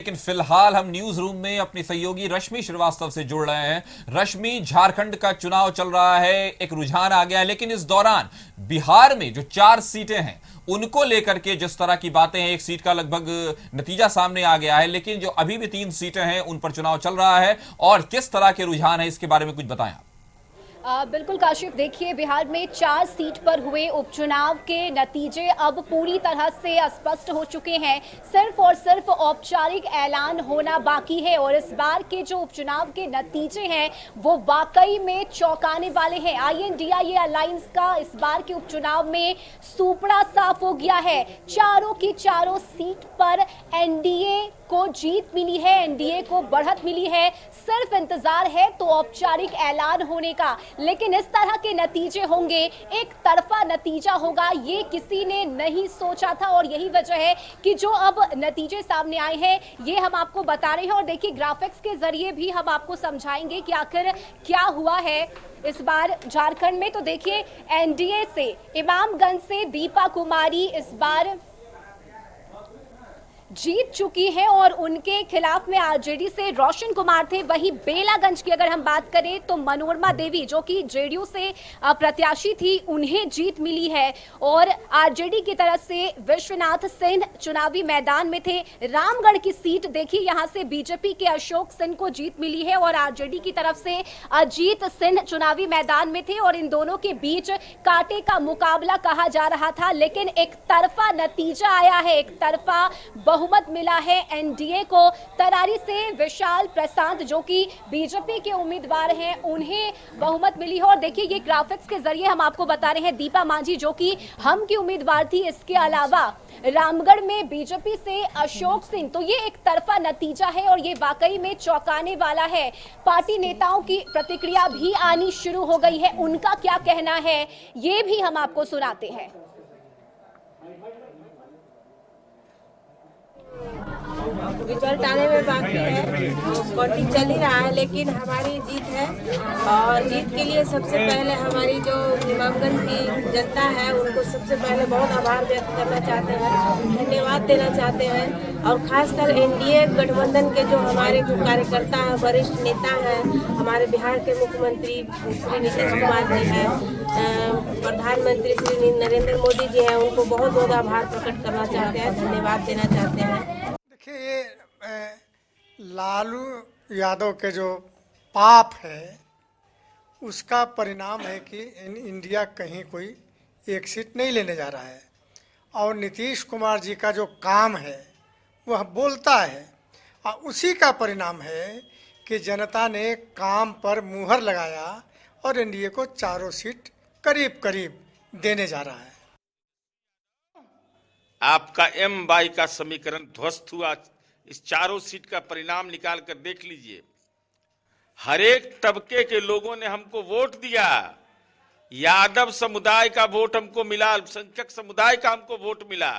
लेकिन फिलहाल हम न्यूज रूम में अपनी सहयोगी रश्मि श्रीवास्तव से जुड़ रहे हैं। रश्मि, झारखंड का चुनाव चल रहा है, एक रुझान आ गया है, लेकिन इस दौरान बिहार में जो 4 सीटें हैं उनको लेकर के जिस तरह की बातें हैं, एक सीट का लगभग नतीजा सामने आ गया है, लेकिन जो अभी भी 3 सीटें हैं उन पर चुनाव चल रहा है और किस तरह के रुझान है इसके बारे में कुछ बताएं आप। बिल्कुल काशिफ, देखिए बिहार में 4 सीट पर हुए उपचुनाव के नतीजे अब पूरी तरह से स्पष्ट हो चुके हैं। सिर्फ और सिर्फ औपचारिक ऐलान होना बाकी है और इस बार के जो उपचुनाव के नतीजे हैं वो वाकई में चौंकाने वाले हैं। INDIA अलायंस का इस बार के उपचुनाव में सूपड़ा साफ हो गया है। चारों की चारों सीट पर NDA को जीत मिली है, NDA को बढ़त मिली है। सिर्फ इंतजार है तो औपचारिक ऐलान होने का, लेकिन इस तरह के नतीजे होंगे, एक तरफा नतीजा होगा, ये किसी ने नहीं सोचा था और यही वजह है कि जो अब नतीजे सामने आए हैं ये हम आपको बता रहे हैं। और देखिए ग्राफिक्स के जरिए भी हम आपको समझाएंगे कि आखिर क्या हुआ है इस बार झारखंड में। तो देखिए NDA से इमामगंज से दीपा कुमारी इस बार जीत चुकी है और उनके खिलाफ में RJD से रोशन कुमार थे। वहीं बेलागंज की अगर हम बात करें तो मनोरमा देवी जो कि JDU से प्रत्याशी थी, उन्हें जीत मिली है और RJD की तरफ से विश्वनाथ सिंह चुनावी मैदान में थे। रामगढ़ की सीट देखिए, यहां से BJP के अशोक सिंह को जीत मिली है और RJD की तरफ से अजीत सिंह चुनावी मैदान में थे और इन दोनों के बीच कांटे का मुकाबला कहा जा रहा था, लेकिन एक तरफा नतीजा आया है, एक तरफा बहुमत मिला है NDA को। तरारी से विशाल प्रशांत जो कि BJP के उम्मीदवार हैं, उन्हें बहुमत मिली है। और देखिए ये ग्राफिक्स के जरिए हम आपको बता रहे हैं, दीपा मांझी जो कि हम की उम्मीदवार थी, इसके अलावा रामगढ़ में BJP से अशोक सिंह। तो ये एक तरफा नतीजा है और ये वाकई में चौंकाने वाला है। पार्टी नेताओं की प्रतिक्रिया भी आनी शुरू हो गई है, उनका क्या कहना है ये भी हम आपको सुनाते हैं। रिजल्ट आने में बाकी है, वोटिंग चल ही रहा है, लेकिन हमारी जीत है और जीत के लिए सबसे पहले हमारी जो इमामगंज की जनता है उनको सबसे पहले बहुत आभार व्यक्त करना चाहते हैं, धन्यवाद देना चाहते हैं। और खासकर NDA गठबंधन के जो हमारे जो कार्यकर्ता हैं, वरिष्ठ नेता हैं, हमारे बिहार के मुख्यमंत्री श्री नीतीश कुमार जी हैं, प्रधानमंत्री श्री नरेंद्र मोदी जी हैं, उनको बहुत बहुत आभार प्रकट करना चाहते हैं, धन्यवाद देना चाहते हैं। देखिए ये लालू यादव के जो पाप है उसका परिणाम है कि इंडिया कहीं कोई एक सीट नहीं लेने जा रहा है और नीतीश कुमार जी का जो काम है वह बोलता है और उसी का परिणाम है कि जनता ने काम पर मुहर लगाया और NDA को 4 सीट करीब करीब देने जा रहा है। आपका MY का समीकरण ध्वस्त हुआ। इस 4 सीट का परिणाम निकाल कर देख लीजिए। हर एक तबके के लोगों ने हमको वोट दिया। यादव समुदाय का वोट हमको मिला, अल्पसंख्यक समुदाय का हमको वोट मिला।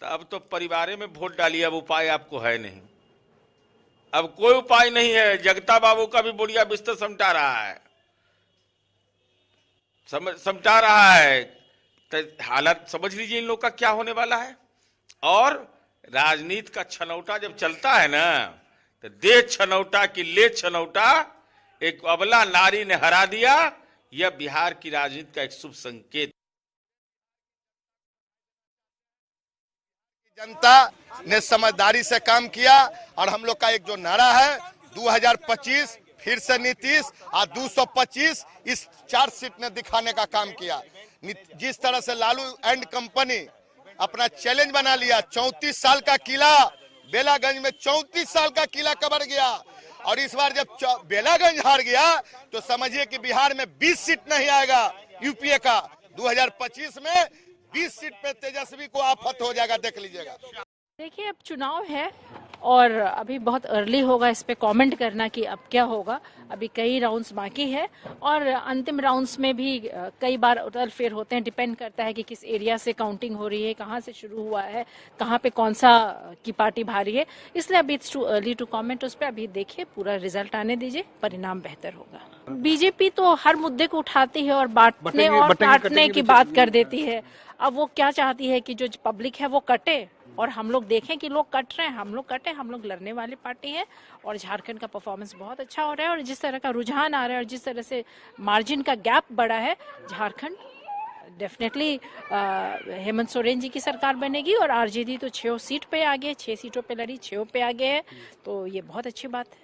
तो अब तो परिवार में वोट डालिए, अब उपाय आपको है नहीं, अब कोई उपाय नहीं है। जगता बाबू का भी बुढ़िया बिस्तर समटा रहा है, समटा रहा है। तो हालत समझ लीजिए इन लोग का क्या होने वाला है। और राजनीति का छनौटा जब चलता है ना, तो दे छनौटा की ले छनौटा, एक अबला नारी ने हरा दिया। यह बिहार की राजनीति का एक शुभ संकेत। जनता ने समझदारी से काम किया और हम लोग का एक जो नारा है 2025 फिर से नीतीश और 225, इस 4 सीट ने दिखाने का काम किया। जिस तरह से लालू एंड कंपनी अपना चैलेंज बना लिया, 34 साल का किला बेलागंज में 34 साल का किला कवर गया और इस बार जब बेलागंज हार गया तो समझिए कि बिहार में 20 सीट नहीं आएगा UPA का। 2025 में 20 सीट पे तेजस्वी को आफत हो जाएगा, देख लीजिएगा। देखिए अब चुनाव है और अभी बहुत अर्ली होगा इस पे कमेंट करना कि अब क्या होगा। अभी कई राउंड्स बाकी है और अंतिम राउंड्स में भी कई बार उलट-फेर होते हैं, डिपेंड करता है कि किस एरिया से काउंटिंग हो रही है, कहाँ से शुरू हुआ है, कहाँ पे कौन सा की पार्टी भारी है, इसलिए अभी it's too early to comment उस पर। अभी देखिए पूरा रिजल्ट आने दीजिए, परिणाम बेहतर होगा। BJP तो हर मुद्दे को उठाती है और बांटने की बात कर देती है। अब वो क्या चाहती है कि जो पब्लिक है वो कटे और हम लोग देखें कि लोग कट रहे हैं, हम लोग कटे, हम लोग लड़ने वाली पार्टी है और झारखंड का परफॉर्मेंस बहुत अच्छा हो रहा है और जिस तरह का रुझान आ रहा है और जिस तरह से मार्जिन का गैप बढ़ा है, झारखंड डेफिनेटली हेमंत सोरेन जी की सरकार बनेगी और आरजेडी तो 6 सीट पे आगे, 6 सीटों पे लड़ी, 6 पे आगे है, तो ये बहुत अच्छी बात है।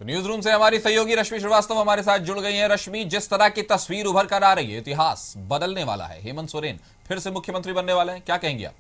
तो न्यूज रूम से हमारी सहयोगी रश्मि श्रीवास्तव हमारे साथ जुड़ गई हैं। रश्मि, जिस तरह की तस्वीर उभर कर आ रही है, इतिहास बदलने वाला है, हेमंत सोरेन फिर से मुख्यमंत्री बनने वाले हैं, क्या कहेंगे आप?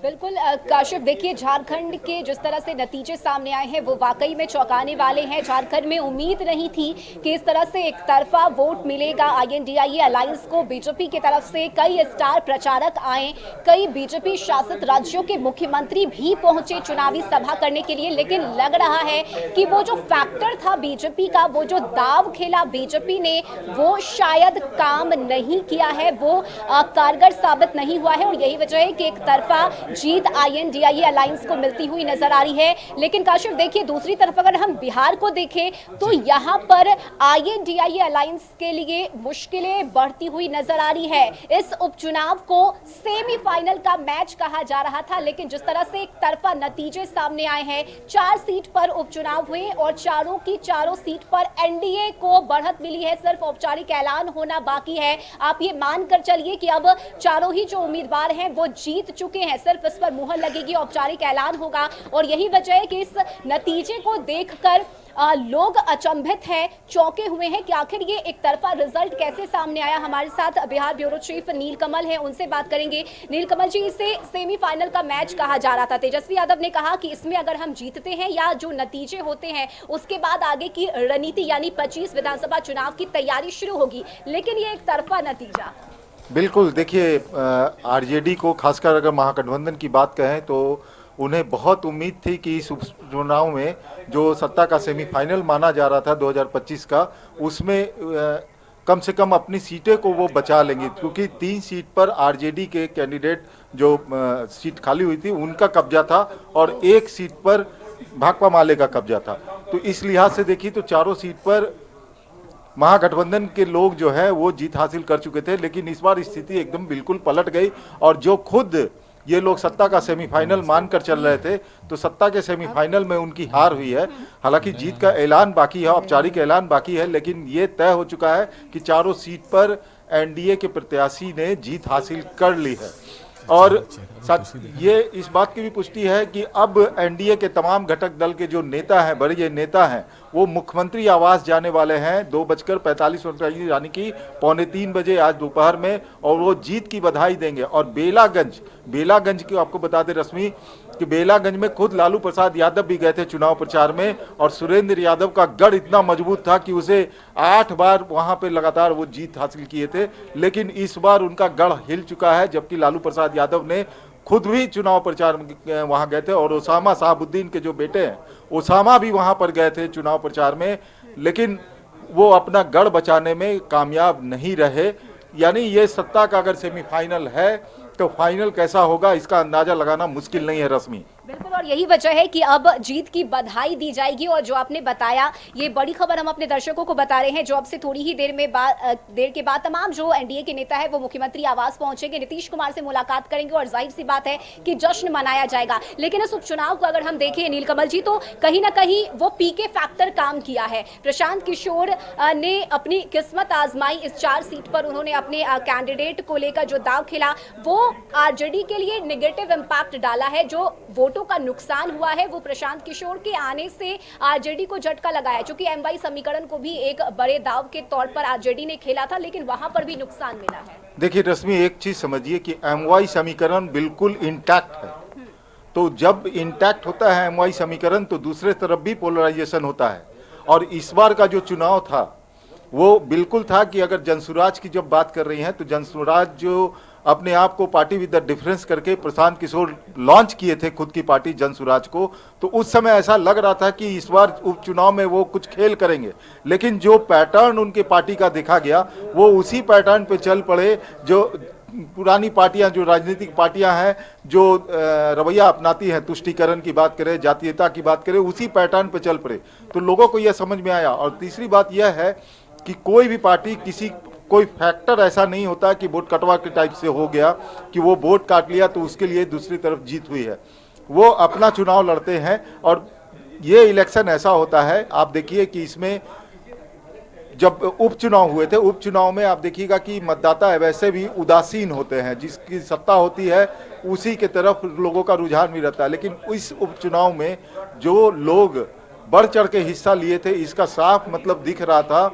बिल्कुल काशिफ, देखिए झारखंड के जिस तरह से नतीजे सामने आए हैं वो वाकई में चौंकाने वाले हैं। झारखंड में उम्मीद नहीं थी कि इस तरह से एक तरफा वोट मिलेगा INDIA अलायंस को। बीजेपी की तरफ से कई स्टार प्रचारक आए, कई बीजेपी शासित राज्यों के मुख्यमंत्री भी पहुंचे चुनावी सभा करने के लिए, लेकिन लग रहा है कि वो जो फैक्टर था बीजेपी का, वो जो दाव खेला बीजेपी ने, वो शायद काम नहीं किया है, वो कारगर साबित नहीं हुआ है और यही वजह है कि एक तरफा जीत INDIA अलायंस को मिलती हुई नजर आ रही है। लेकिन काशिफ देखिए, दूसरी तरफ अगर हम बिहार को देखें तो यहाँ पर INDIA अलायंस के लिए मुश्किलें बढ़ती हुई नजर आ रही है। इस उपचुनाव को सेमीफाइनल का मैच कहा जा रहा था, लेकिन जिस तरह से एक तरफा नतीजे सामने आए हैं, 4 सीट पर उपचुनाव हुए और चारों की चारों सीट पर NDA को बढ़त मिली है। सिर्फ औपचारिक ऐलान होना बाकी है। आप ये मानकर चलिए कि अब चारों ही जो उम्मीदवार हैं वो जीत चुके हैं, सिर्फ इस पर मुहर लगेगी, औपचारिक ऐलान होगा। और यही वजह है कि इस नतीजे को देखकर लोग अचंभित हैं, चौंके हुए हैं कि आखिर ये एक तरफा रिजल्ट कैसे सामने आया। हमारे साथ बिहार ब्यूरो चीफ नीलकमल हैं, उनसे बात करेंगे। नीलकमल जी, इसे सेमीफाइनल का मैच कहा जा रहा था। तेजस्वी यादव ने कहा कि इसमें अगर हम जीतते हैं या जो नतीजे होते हैं उसके बाद आगे की रणनीति यानी 25 विधानसभा चुनाव की तैयारी शुरू होगी, लेकिन ये एक तरफा नतीजा। बिल्कुल, देखिए आरजेडी को खासकर अगर महागठबंधन की बात कहें तो उन्हें बहुत उम्मीद थी कि इस उपचुनाव में जो सत्ता का सेमीफाइनल माना जा रहा था 2025 का, उसमें कम से कम अपनी सीटें को वो बचा लेंगे, क्योंकि 3 सीट पर आरजेडी के कैंडिडेट जो सीट खाली हुई थी उनका कब्जा था और 1 सीट पर भाकपा माले का कब्जा था। तो इस लिहाज से देखिए तो चारों सीट पर महागठबंधन के लोग जो है वो जीत हासिल कर चुके थे, लेकिन इस बार स्थिति एकदम बिल्कुल पलट गई और जो खुद ये लोग सत्ता का सेमीफाइनल मानकर चल रहे थे, तो सत्ता के सेमीफाइनल में उनकी हार हुई है। हालांकि जीत का ऐलान बाकी है, औपचारिक ऐलान बाकी है, लेकिन ये तय हो चुका है कि चारों सीट पर NDA के प्रत्याशी ने जीत हासिल कर ली है। और ये इस बात की भी पुष्टि है कि अब NDA के तमाम घटक दल के जो नेता हैं, बड़े नेता हैं, वो मुख्यमंत्री आवास जाने वाले हैं 2:45 यानी कि 2:45 बजे आज दोपहर में, और वो जीत की बधाई देंगे। और बेलागंज की आपको बता दें रश्मि कि बेलागंज में खुद लालू प्रसाद यादव भी गए थे चुनाव प्रचार में, और सुरेंद्र यादव का गढ़ इतना मजबूत था कि उसे 8 बार वहां पे लगातार वो जीत हासिल किए थे, लेकिन इस बार उनका गढ़ हिल चुका है। जबकि लालू प्रसाद यादव ने खुद भी चुनाव प्रचार वहां गए थे और ओसामा साहबुद्दीन के जो बेटे हैं ओसामा भी वहां पर गए थे चुनाव प्रचार में, लेकिन वो अपना गढ़ बचाने में कामयाब नहीं रहे। यानी ये सत्ता का अगर सेमीफाइनल है तो फाइनल कैसा होगा इसका अंदाजा लगाना मुश्किल नहीं है रश्मि। बिल्कुल, और यही वजह है कि अब जीत की बधाई दी जाएगी। और जो आपने बताया, ये बड़ी खबर हम अपने दर्शकों को बता रहे हैं, जो अब से थोड़ी ही देर के बाद तमाम जो NDA के नेता है वो मुख्यमंत्री आवास पहुंचेंगे, नीतीश कुमार से मुलाकात करेंगे और जाहिर सी बात है कि जश्न मनाया जाएगा। लेकिन इस उपचुनाव को अगर हम देखें नीलकमल जी, तो कहीं ना कहीं वो PK फैक्टर काम किया है। प्रशांत किशोर ने अपनी किस्मत आजमाई इस 4 सीट पर, उन्होंने अपने कैंडिडेट को लेकर जो दाव खेला वो आरजेडी के लिए नेगेटिव इम्पैक्ट डाला है। जो वोटों का नुकसान हुआ है वो प्रशांत किशोर के आने से आरजेडी को झटका लगाया, क्योंकि MY समीकरण को भी एक बड़े दाव के तौर पर आरजेडी ने खेला था, लेकिन वहां पर भी नुकसान मिला है। देखिए रश्मि, एक चीज समझिए कि MY समीकरण बिल्कुल इंटैक्ट है, तो जब इंटैक्ट होता है MY समीकरण तो दूसरे तरफ भी पोलराइजेशन होता है। और इस बार का जो चुनाव था वो बिल्कुल था कि अगर जनसुराज की जब बात कर रही हैं तो जनसुराज जो अपने आप को पार्टी विद द डिफरेंस करके प्रशांत किशोर लॉन्च किए थे खुद की पार्टी जनसुराज को, तो उस समय ऐसा लग रहा था कि इस बार उपचुनाव में वो कुछ खेल करेंगे, लेकिन जो पैटर्न उनके पार्टी का देखा गया वो उसी पैटर्न पे चल पड़े जो पुरानी पार्टियां, जो राजनीतिक पार्टियां हैं, जो रवैया अपनाती हैं, तुष्टीकरण की बात करें, जातीयता की बात करें, उसी पैटर्न पे चल पड़े। तो लोगों को यह समझ में आया। और तीसरी बात यह है कि कोई भी पार्टी किसी कोई फैक्टर ऐसा नहीं होता कि वोट कटवा के टाइप से हो गया कि वो वोट काट लिया तो उसके लिए दूसरी तरफ जीत हुई है। वो अपना चुनाव लड़ते हैं और ये इलेक्शन ऐसा होता है, आप देखिए कि इसमें जब उपचुनाव हुए थे, उपचुनाव में आप देखिएगा कि मतदाता वैसे भी उदासीन होते हैं, जिसकी सत्ता होती है उसी के तरफ लोगों का रुझान भी रहता है। लेकिन इस उपचुनाव में जो लोग बढ़ चढ़ के हिस्सा लिए थे, इसका साफ मतलब दिख रहा था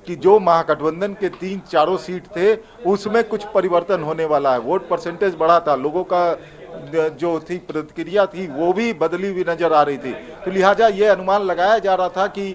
कि जो महागठबंधन के 3-4 सीट थे उसमें कुछ परिवर्तन होने वाला है। वोट परसेंटेज बढ़ा था, लोगों का जो थी प्रतिक्रिया थी वो भी बदली हुई नजर आ रही थी। तो लिहाजा ये अनुमान लगाया जा रहा था कि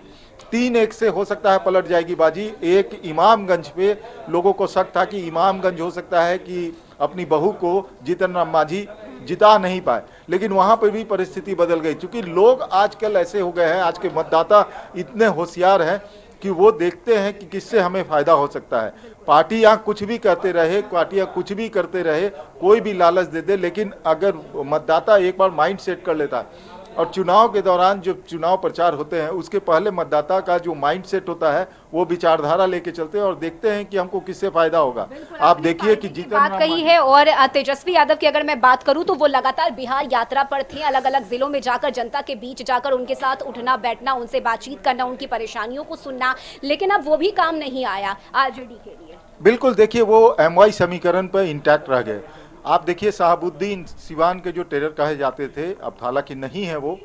3-1 से हो सकता है पलट जाएगी बाजी। एक इमामगंज पे लोगों को शक था कि इमामगंज हो सकता है कि अपनी बहू को जीतन राम मांझी जिता नहीं पाए, लेकिन वहां पर भी परिस्थिति बदल गई। क्योंकि लोग आजकल ऐसे हो गए हैं, आज के मतदाता इतने होशियार हैं कि वो देखते हैं कि किससे हमें फायदा हो सकता है। पार्टियां कुछ भी करते रहे, पार्टियां कुछ भी करते रहे, कोई भी लालच दे दे, लेकिन अगर मतदाता एक बार माइंड सेट कर लेता है और चुनाव के दौरान जो चुनाव प्रचार होते हैं उसके पहले मतदाता का जो माइंड सेट होता है वो विचारधारा लेके चलते हैं और देखते हैं कि हमको किससे फायदा होगा। आप देखिए कि जीतन बात कही है। और तेजस्वी यादव की अगर मैं बात करूं तो वो लगातार बिहार यात्रा पर थे, अलग अलग जिलों में जाकर जनता के बीच जाकर उनके साथ उठना बैठना, उनसे बातचीत करना, उनकी परेशानियों को सुनना, लेकिन अब वो भी काम नहीं आया आरजेडी के लिए। बिल्कुल, देखिए वो MY समीकरण पर इंटैक्ट रह गए। आप देखिए शहाबुद्दीन सिवान के जो टेरर कहे जाते थे, अब हालांकि नहीं है वो,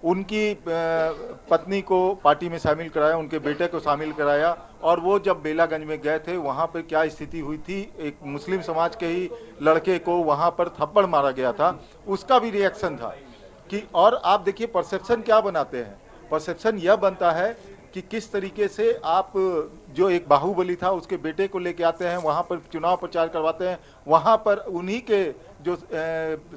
उनकी पत्नी को पार्टी में शामिल कराया, उनके बेटे को शामिल कराया और वो जब बेलागंज में गए थे वहाँ पर क्या स्थिति हुई थी, एक मुस्लिम समाज के ही लड़के को वहाँ पर थप्पड़ मारा गया था, उसका भी रिएक्शन था कि। और आप देखिए परसेप्शन क्या बनाते हैं, परसेप्शन यह बनता है कि किस तरीके से आप जो एक बाहुबली था उसके बेटे को लेके आते हैं, वहाँ पर चुनाव प्रचार करवाते हैं, वहाँ पर उन्हीं के जो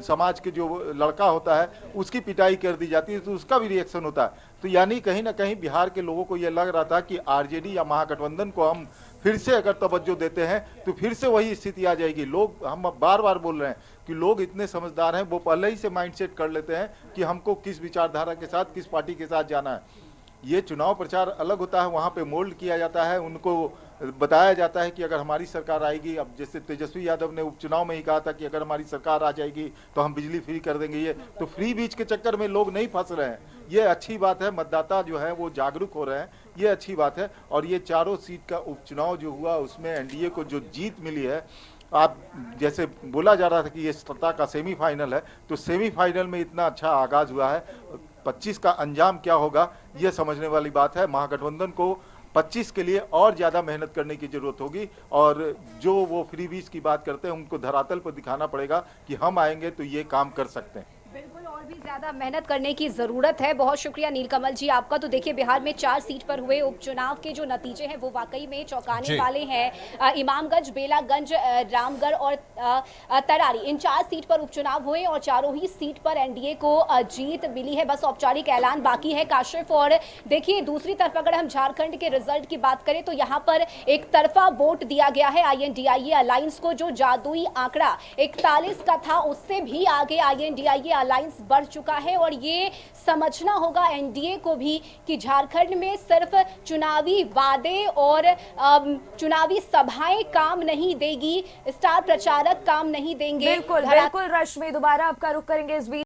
समाज के जो लड़का होता है उसकी पिटाई कर दी जाती है, तो उसका भी रिएक्शन होता है। तो यानी कहीं ना कहीं बिहार के लोगों को यह लग रहा था कि आरजेडी या महागठबंधन को हम फिर से अगर तवज्जो देते हैं तो फिर से वही स्थिति आ जाएगी। लोग, हम बार बार बोल रहे हैं कि लोग इतने समझदार हैं, वो पहले ही से माइंडसेट कर लेते हैं कि हमको किस विचारधारा के साथ, किस पार्टी के साथ जाना है। ये चुनाव प्रचार अलग होता है, वहाँ पे मोल्ड किया जाता है, उनको बताया जाता है कि अगर हमारी सरकार आएगी, अब जैसे तेजस्वी यादव ने उपचुनाव में ही कहा था कि अगर हमारी सरकार आ जाएगी तो हम बिजली फ्री कर देंगे। ये तो फ्री बीज के चक्कर में लोग नहीं फंस रहे हैं, ये अच्छी बात है। मतदाता जो है वो जागरूक हो रहे हैं, ये अच्छी बात है। और ये 4 सीट का उपचुनाव जो हुआ उसमें एनडीए को जो जीत मिली है, आप जैसे बोला जा रहा था कि ये सत्ता का सेमीफाइनल है, तो सेमीफाइनल में इतना अच्छा आगाज हुआ है, 25 का अंजाम क्या होगा ये समझने वाली बात है। महागठबंधन को 25 के लिए और ज़्यादा मेहनत करने की जरूरत होगी और जो वो फ्रीबीज की बात करते हैं उनको धरातल पर दिखाना पड़ेगा कि हम आएंगे तो ये काम कर सकते हैं। बिल्कुल, और भी ज्यादा मेहनत करने की जरूरत है। बहुत शुक्रिया नीलकमल जी आपका। तो देखिए बिहार में 4 सीट पर हुए उपचुनाव के जो नतीजे हैं वो वाकई में चौंकाने वाले हैं। इमामगंज, बेलागंज, रामगढ़ और तरारी, इन 4 सीट पर उपचुनाव हुए और चारों ही सीट पर एनडीए को जीत मिली है। बस औपचारिक ऐलान बाकी है काशिफ। और देखिए दूसरी तरफ अगर हम झारखंड के रिजल्ट की बात करें तो यहाँ पर एक तरफा वोट दिया गया है INDIA अलायंस को। जो जादुई आंकड़ा 41 का था उससे भी आगे INDIA अलायंस बढ़ चुका है। और ये समझना होगा एनडीए को भी कि झारखंड में सिर्फ चुनावी वादे और चुनावी सभाएं काम नहीं देगी, स्टार प्रचारक काम नहीं देंगे। बिल्कुल बिल्कुल रश्मि, दोबारा आपका रुख करेंगे इस बीच।